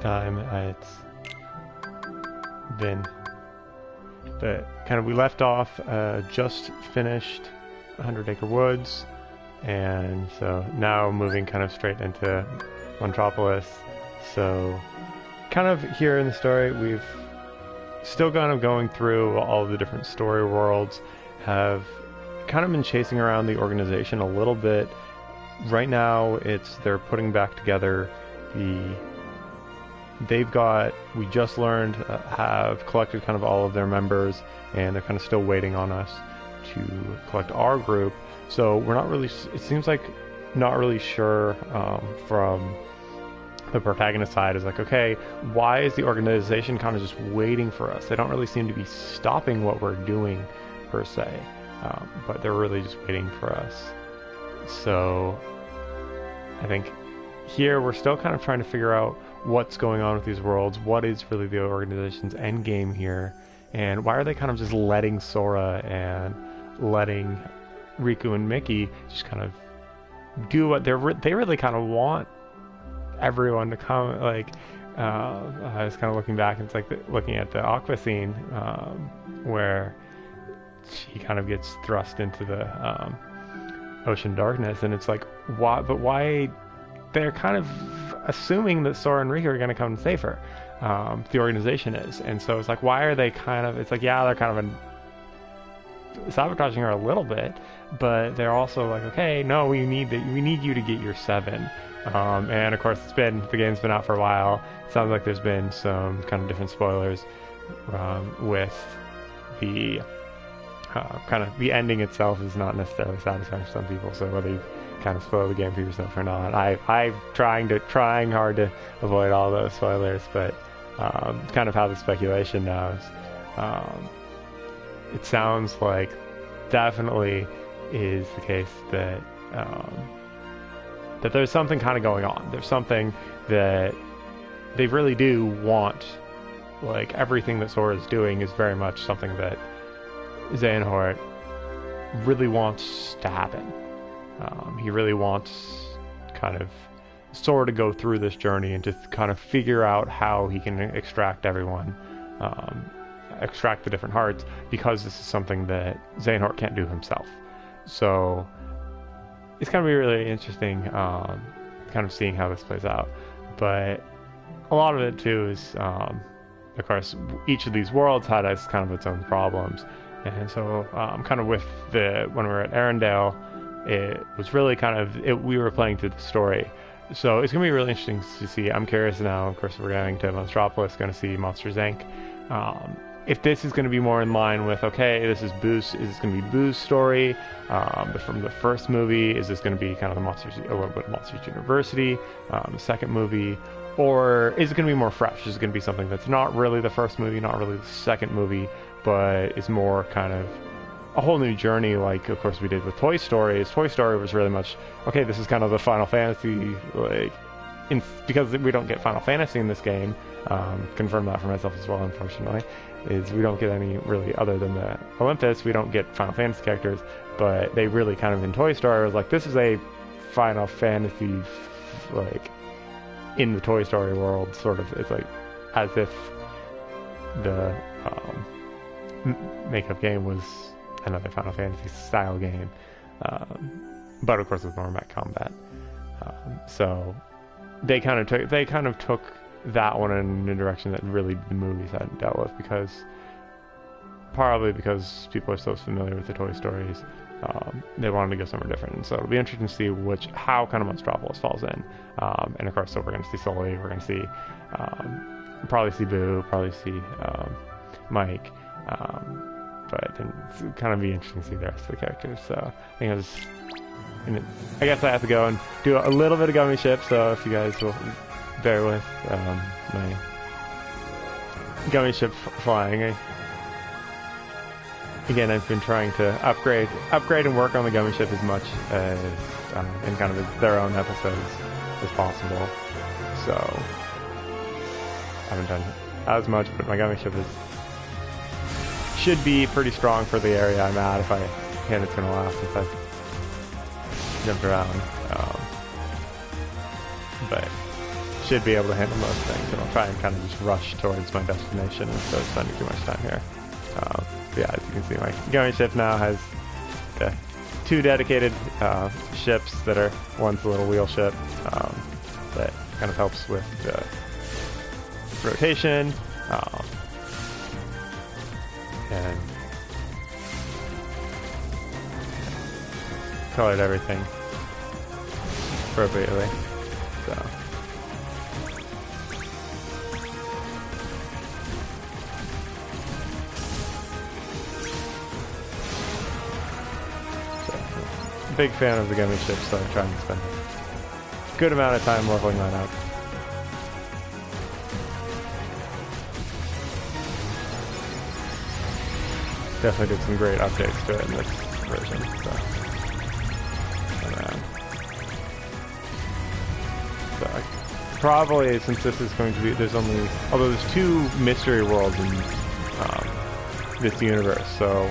time. It's been the kind of we left off just finished 100 Acre Woods, and so now moving kind of straight into Monstropolis. So kind of here in the story we've still kind of going through all the different story worlds, have kind of been chasing around the organization a little bit. Right now they're putting back together we just learned have collected kind of all of their members, and they're kind of still waiting on us to collect our group. So we're not really, it seems like not really sure from the protagonist side is like, okay, why is the organization kind of just waiting for us? They don't really seem to be stopping what we're doing per se, but they're really just waiting for us. So I think here we're still kind of trying to figure out what's going on with these worlds, what is really the organization's end game here, and why are they kind of just letting Sora and letting Riku and Mickey just kind of do what they really kind of want everyone to come. Like I was kind of looking back, and it's like looking at the Aqua scene where she kind of gets thrust into the ocean darkness, and it's like, why they're kind of assuming that Sora and Riku are going to come and save her. The organization is, and so it's like, why are they kind of? It's like, yeah, they're kind of sabotaging her a little bit, but they're also like, okay, no, we need you to get your 7. And of course, the game's been out for a while. It sounds like there's been some kind of different spoilers with the kind of the ending itself is not necessarily satisfying for some people. So whether you kind of spoil the game for yourself or not, I'm trying hard to avoid all those spoilers, but kind of how the speculation now is, it sounds like definitely is the case that that there's something kind of going on. There's something that they really do want. Like, everything that Sora is doing is very much something that Xehanort really wants to happen. He really wants kind of Sora to go through this journey and to kind of figure out how he can extract everyone, extract the different hearts, because this is something that Xehanort can't do himself. So it's going to be really interesting kind of seeing how this plays out. But a lot of it too is, of course, each of these worlds had kind of its own problems. And so kind of with when we were at Arendelle, it was really kind of, we were playing through the story. So it's going to be really interesting to see. I'm curious now, of course, we're going to Monstropolis, going to see Monsters, Inc. If this is going to be more in line with, okay, this is going to be Boo's story from the first movie? Is this going to be kind of a little bit of Monsters University, the second movie? Or is it going to be more fresh? Is it going to be something that's not really the first movie, not really the second movie, but is more kind of a whole new journey, like, of course, we did with Toy Story. Toy Story was really much, okay, this is kind of the Final Fantasy, like, because we don't get Final Fantasy in this game, confirm that for myself as well, unfortunately, is we don't get any really, other than the Olympus, we don't get Final Fantasy characters, but they really kind of, in Toy Story, was like, this is a Final Fantasy, like, in the Toy Story world, sort of. It's like as if the makeup game was another Final Fantasy style game, but of course with more mech combat. So they kind of took that one in a direction that really the movies hadn't dealt with, probably because people are so familiar with the Toy Stories. They wanted to go somewhere different, and so it'll be interesting to see how kind of Monstropolis falls in. And of course, so we're going to see Sully, we're going to see probably see Boo, probably see Mike, but then it's kind of be interesting to see the rest of the characters. So I think I guess I have to go and do a little bit of Gummy Ship. So if you guys will bear with my Gummy Ship flying. Again, I've been trying to upgrade and work on the Gummy Ship as much as in kind of their own episodes as possible. So I haven't done as much, but my Gummy Ship should be pretty strong for the area I'm at. It's going to last if I jumped around. But should be able to handle most things, and I'll try and kind of just rush towards my destination instead of spending too much time here. Yeah, as you can see, my gummy ship now has 2 dedicated ships that are, one's a little wheel ship that kind of helps with rotation, and colored everything appropriately. So big fan of the gummy ship, so I'm trying to spend a good amount of time leveling that up. Definitely did some great updates to it in this version. So probably, since this is going to be, there's only, although there's 2 mystery worlds in this universe, so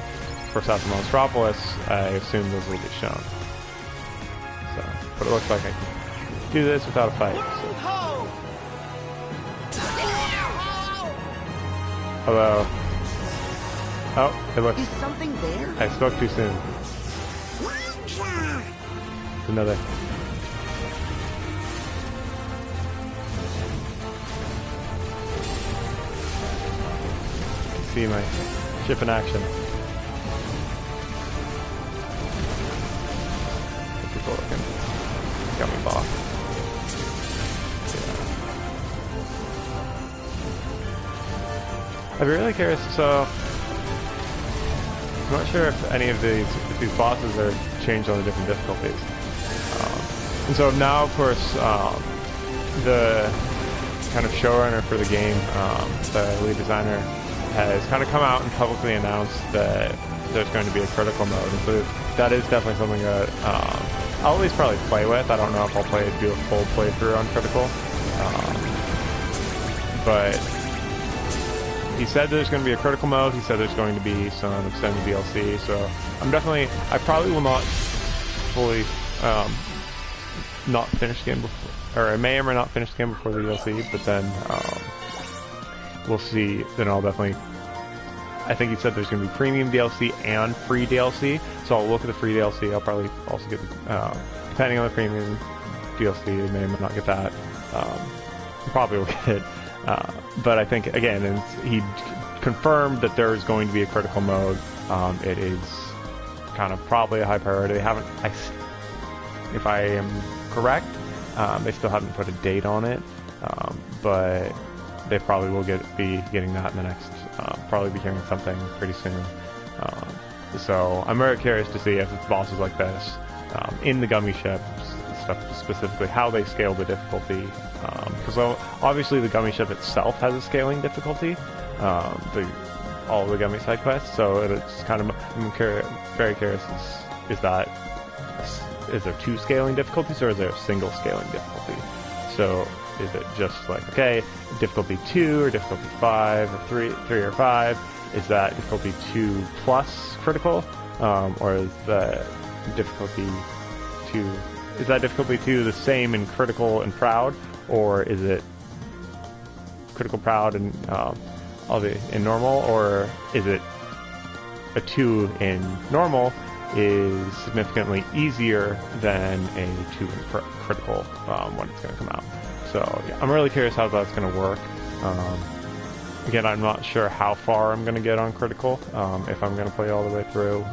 for South of Monstropolis, I assume those will be shown. So, but it looks like I can do this without a fight. So. Although, oh, it looks. Is something there? I spoke too soon. Another. See my ship in action. People looking. Gummy boss. Yeah. I'd be really curious. So I'm not sure if any of these bosses are changed on the different difficulties. And so now, of course, the kind of showrunner for the game, the lead designer, has kind of come out and publicly announced that there's going to be a critical mode. And so that is definitely something that I'll at least probably play with. I don't know if I'll do a full playthrough on critical. But he said there's going to be a critical mode. He said there's going to be some extended DLC. So I probably will not fully not finish the game before, or I may or may not finish the game before the DLC, but then we'll see. Then I'll definitely, I think he said there's going to be premium DLC and free DLC, so I'll look at the free DLC. I'll probably also get, depending on the premium DLC, I may or may not get that. Probably will get it. But I think, again, he confirmed that there is going to be a critical mode. It is kind of probably a high priority. They haven't, if I am correct, they still haven't put a date on it, but they probably will be getting that in the next, probably be hearing something pretty soon. So I'm very curious to see if it's bosses like this, in the gummy ship stuff specifically, how they scale the difficulty. Because obviously the gummy ship itself has a scaling difficulty, all the gummy side quests, so it's kind of, I'm very curious, is there 2 scaling difficulties, or is there a single scaling difficulty? So is it just like, okay, difficulty 2 or difficulty 5 or 3 or 5? Is that difficulty 2 plus critical, or is the difficulty 2 the same in critical and proud, or is it critical, proud, and in normal, or is it a 2 in normal is significantly easier than a 2 in critical when it's going to come out? So yeah, I'm really curious how that's going to work. Again, I'm not sure how far I'm going to get on critical, if I'm going to play all the way through,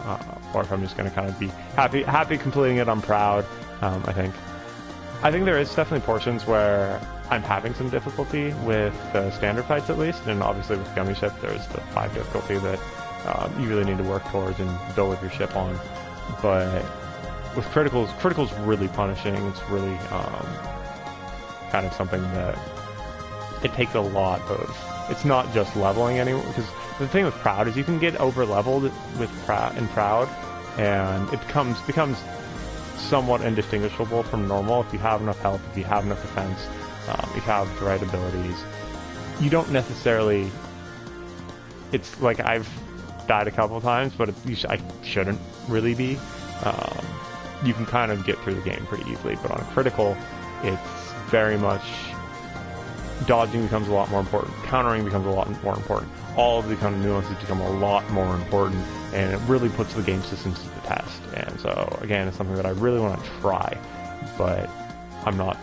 or if I'm just going to kind of be happy completing it on proud. I think there is definitely portions where I'm having some difficulty with the standard fights, at least, and obviously with Gummy Ship there's the 5 difficulty that you really need to work towards and build with your ship on. But with critical's really punishing. It's really kind of something that it takes a lot of. It's not just leveling anymore, because the thing with proud is you can get over leveled with proud, and it becomes somewhat indistinguishable from normal if you have enough health, if you have enough defense, if you have the right abilities. You don't necessarily. It's like I've died a couple times, but I shouldn't really be. You can kind of get through the game pretty easily, but on a critical, it's very much dodging becomes a lot more important. Countering becomes a lot more important. All of the kind of nuances become a lot more important, and it really puts the game systems to the test. And so, again, it's something that I really want to try, but I'm not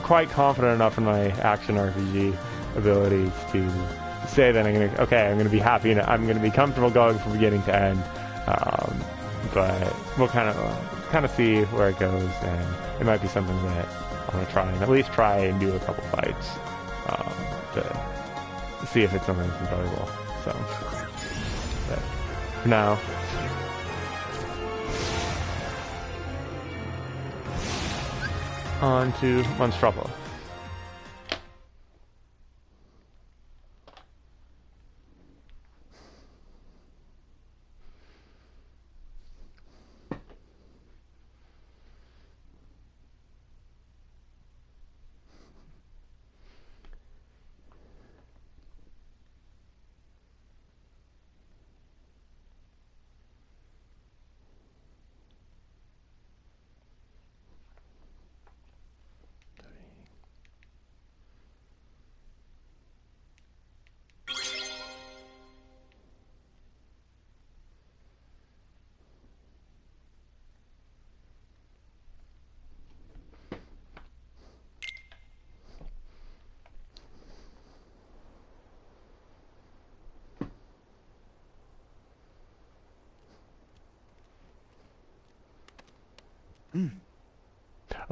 quite confident enough in my action RPG abilities to say that I'm gonna be happy and I'm gonna be comfortable going from beginning to end. But we'll kind of see where it goes, and it might be something that I want to try and at least try and do a couple fights to see if it's something that's enjoyable. So, but for now. On to Monstropolis.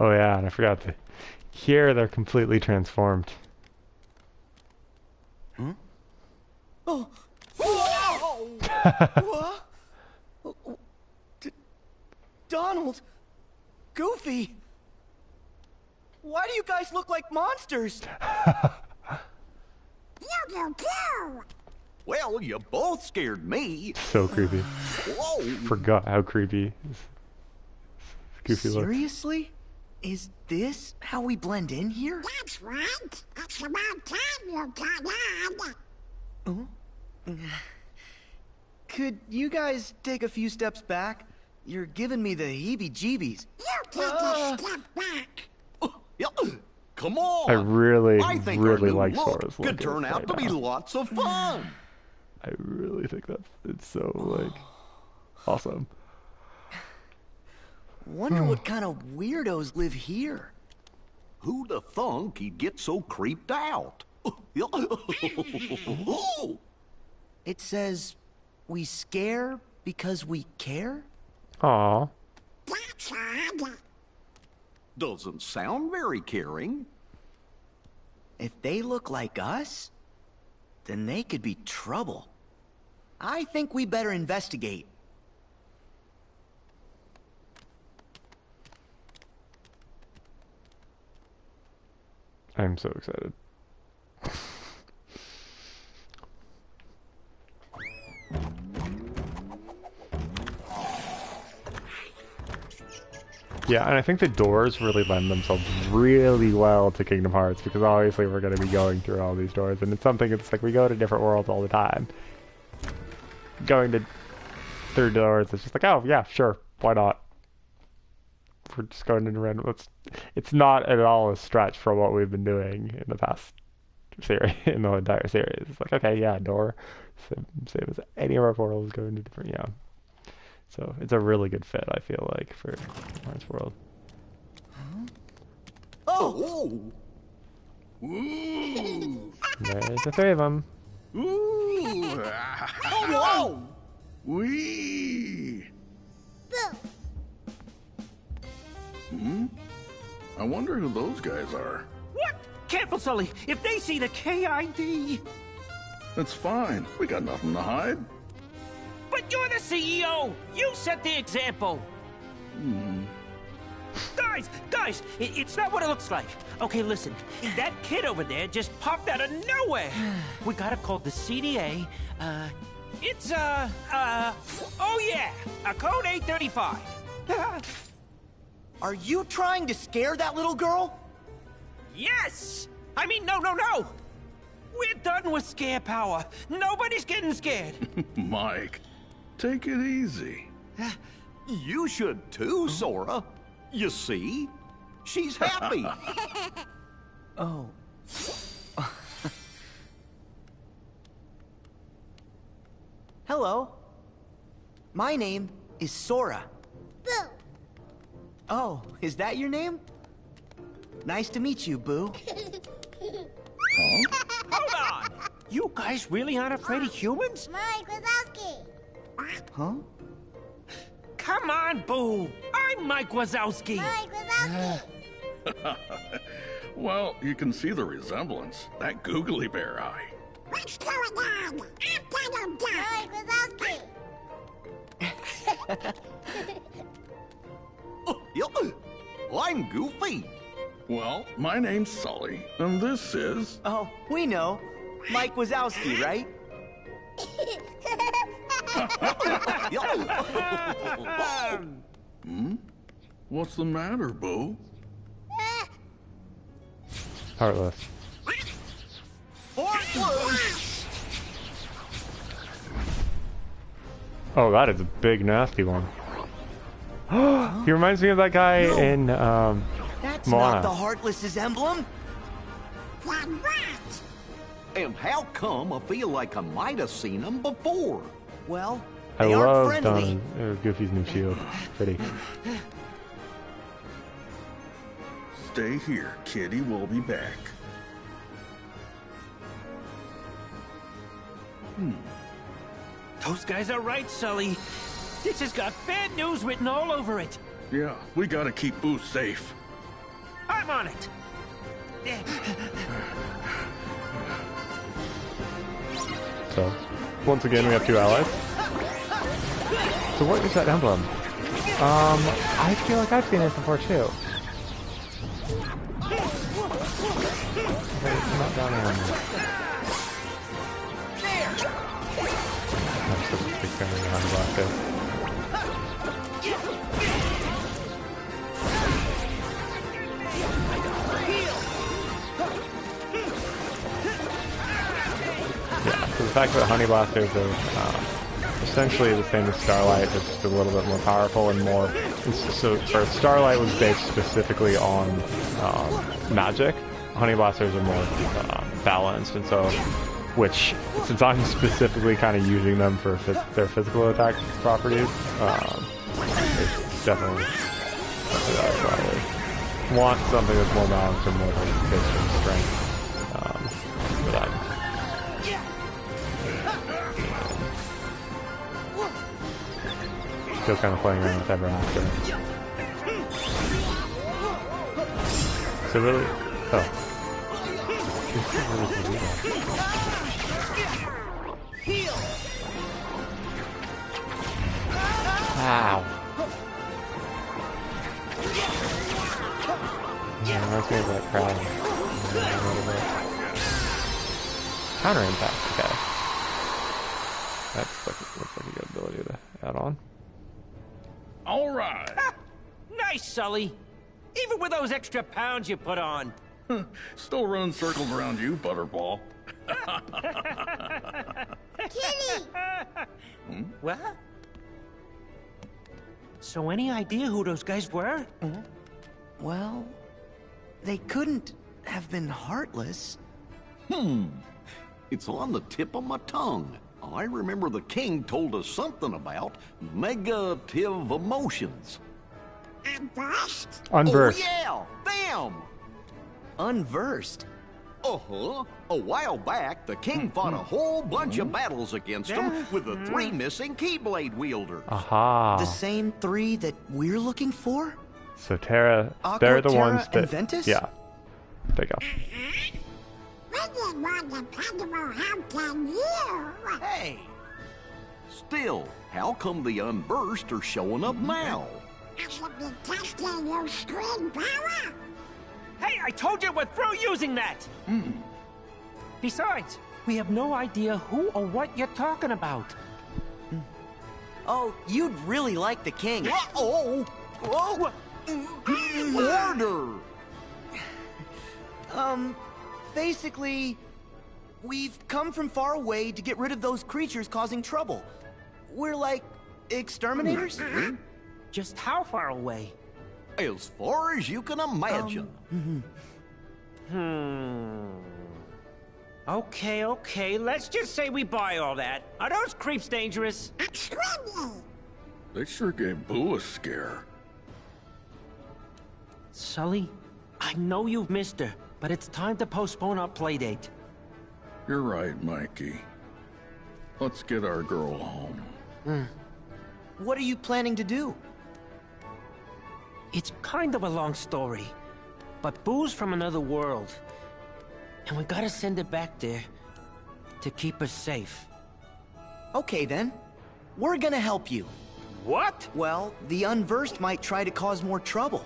Oh yeah, and I forgot to. Here they're completely transformed. Huh? Oh! Whoa! Donald! Goofy! Why do you guys look like monsters? Well, you both scared me. So creepy. Whoa! Forgot how creepy Goofy looks. Seriously? Is this how we blend in here? That's right. It's about time you got on. Oh? Could you guys take a few steps back? You're giving me the heebie-jeebies. You take a step back. Yeah, come on. I really our like new look Sora's could look turn out right to be now. lots of fun. I really think it's so like awesome. Wonder what kind of weirdos live here. Who'd have thunk he'd get so creeped out? It says, we scare because we care? Aw. That's odd. Doesn't sound very caring. If they look like us, then they could be trouble. I think we better investigate. I'm so excited. Yeah, and I think the doors really lend themselves really well to Kingdom Hearts, because obviously we're going to be going through all these doors, and it's something, it's like we go to different worlds all the time. Going to through doors, it's just like, oh yeah, sure, why not? We're just going into random. It's not at all a stretch from what we've been doing in the past series, in the entire series. It's like, okay, yeah, door, same as any of our portals going to different, yeah. So it's a really good fit, I feel like, for Hearts World. Oh! Ooh! There's the three of them. Ooh! Whoa! Wee! I wonder who those guys are. What? Careful, Sully. If they see the KID... That's fine. We got nothing to hide. But you're the CEO! You set the example! Guys, it's not what it looks like. Okay, listen. That kid over there just popped out of nowhere. We gotta call the CDA. It's, oh yeah, a code 835. Are you trying to scare that little girl? Yes! I mean, no. We're done with scare power. Nobody's getting scared. Mike, take it easy. You should too, Sora. You see? She's happy. Oh. Hello. My name is Sora. Boo. Oh, is that your name? Nice to meet you, Boo. Hold on! You guys really aren't afraid of humans? Mike Wazowski. Huh? Come on, Boo! I'm Mike Wazowski! Mike Wazowski. Well, you can see the resemblance. That googly bear eye. What's going on? I'm Donald Duck. Mike Wazowski. I'm Goofy. Well, my name's Sully, and this is... Oh, we know. Mike Wazowski, right? What's the matter, Boo? Heartless. Oh, that is a big, nasty one. He reminds me of that guy in That's Moana. not the Heartless's emblem. Then what? And how come I feel like I might have seen him before? Well, I they aren't love friendly. Goofy's new shield. Pretty. Stay here, kitty. We'll be back. Those guys are right, Sully. This has got bad news written all over it. Yeah, we gotta keep Boo safe. I'm on it. So, once again, we have two allies. So what is that emblem? I feel like I've seen it before too. Okay, it's not down here on me. I'm such a big fan of the honey blaster. Yeah, so the fact that honey blasters are essentially the same as Starlight, it's just a little bit more powerful and more. So, Starlight was based specifically on magic. Honey blasters are more balanced, and so, since I'm specifically kind of using them for their physical attack properties, it's definitely something that I probably want something that's more balanced and more like based on strength. But I'm still kind of playing around with Ever After. So really, it's really cool to do that. Ow. Yeah, reminds me of that crowd. A little bit. Counter impact, okay. That's looks like a good ability to add on. All right. Nice, Sully. Even with those extra pounds you put on. Still running circles around you, Butterball. Kitty. What? So any idea who those guys were? Well, they couldn't have been heartless. It's on the tip of my tongue. I remember the king told us something about negative emotions. Unversed. Unversed. Oh, yeah, them! Unversed. Uh-huh. A while back, the king fought a whole bunch of battles against them with the 3 missing Keyblade wielders. Aha. The same 3 that we're looking for? So Terra, Aqua, they're the Terra, ones that. and Ventus? Yeah. There you go. We didn't want dependable help can you? Hey! Still, how come the Unversed are showing up now? I should be testing your screen power. Hey, I told you we're through using that! Besides, we have no idea who or what you're talking about. Oh, you'd really like the king. Uh-oh! Oh! Order! Basically, we've come from far away to get rid of those creatures causing trouble. We're like exterminators? Just how far away? As far as you can imagine. Okay, let's just say we buy all that. Are those creeps dangerous? Extremely. They sure gave Boo a scare. Sully, I know you've missed her, but it's time to postpone our playdate. You're right, Mikey. Let's get our girl home. What are you planning to do? It's kind of a long story, but Boo's from another world. And we gotta send it back there to keep her safe. Okay then. We're gonna help you. What? Well, the unversed might try to cause more trouble.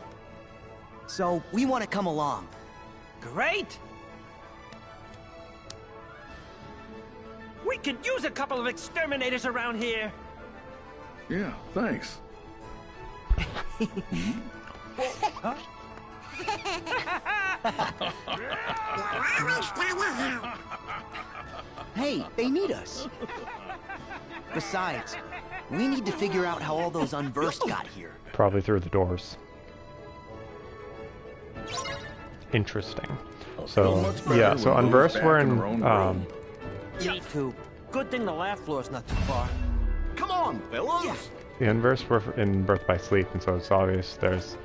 So, we want to come along. Great! We could use a couple of exterminators around here. Yeah, thanks. Hey, they need us. Besides, we need to figure out how all those unversed got here. Probably through the doors. Interesting. So much better yeah, so when unversed Boo's were back in in her own room. Me too. Good thing the laugh floor's not too far. Come on, fellas. the unversed were in Birth by Sleep, and so it's obvious there's,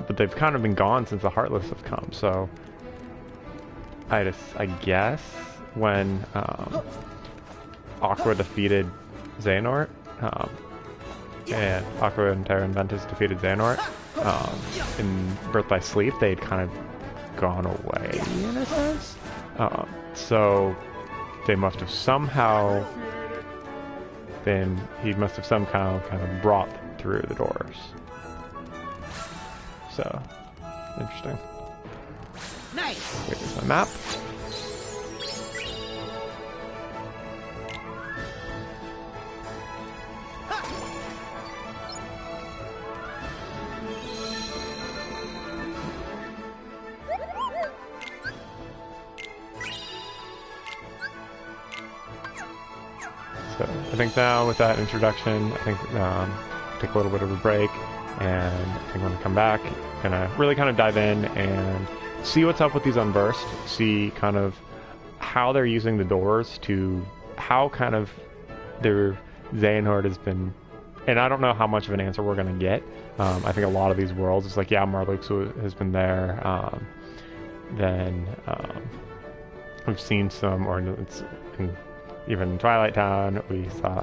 but they've kind of been gone since the Heartless have come. So I guess when Aqua defeated Xehanort, and Aqua and Terra Inventus defeated Xehanort, in Birth by Sleep, they'd kind of gone away in a sense. So they must have somehow been, he must have somehow kind of brought them through the doors. So, interesting. Nice. Here's my map. So I think now with that introduction, I think take a little bit of a break, and I think when we come back, gonna really kind of dive in and see what's up with these unversed, see kind of how they're using the doors to, how kind of their Xehanort has been, and I don't know how much of an answer we're gonna get. I think a lot of these worlds, it's like, yeah, Marlux has been there, then we've seen some, or it's in, even in Twilight Town, we saw,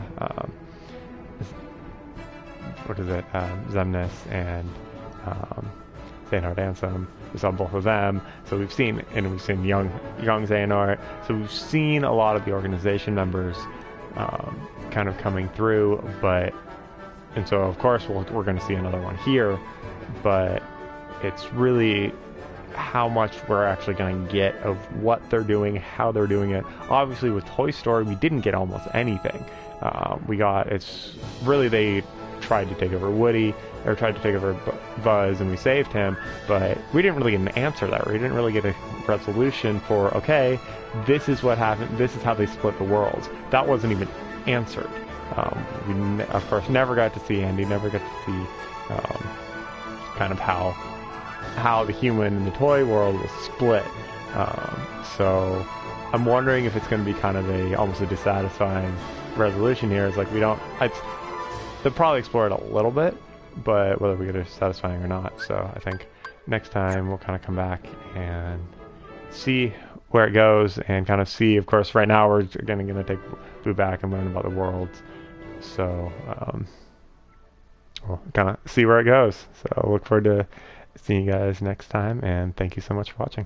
what is it, Xemnas and Xehanort Ansem. We saw both of them, so we've seen young Xehanort, so we've seen a lot of the organization members kind of coming through, and so of course we're going to see another one here, but it's really how much we're actually going to get of what they're doing, how they're doing it. Obviously with Toy Story we didn't get almost anything. It's really, they tried to take over Woody, or tried to take over Buzz, and we saved him, but we didn't really get an answer there. We didn't really get a resolution for, okay, this is what happened, this is how they split the worlds. That wasn't even answered. We of course never got to see Andy, never got to see kind of how the human and the toy world was split. So I'm wondering if it's going to be kind of almost a dissatisfying resolution here. It's like they'll probably explore it a little bit, but whether we get it satisfying or not. So I think next time we'll kind of come back and see where it goes, and kind of see, of course, right now we're again going to take Boo back and learn about the worlds. So we'll kind of see where it goes. So I look forward to seeing you guys next time, and thank you so much for watching.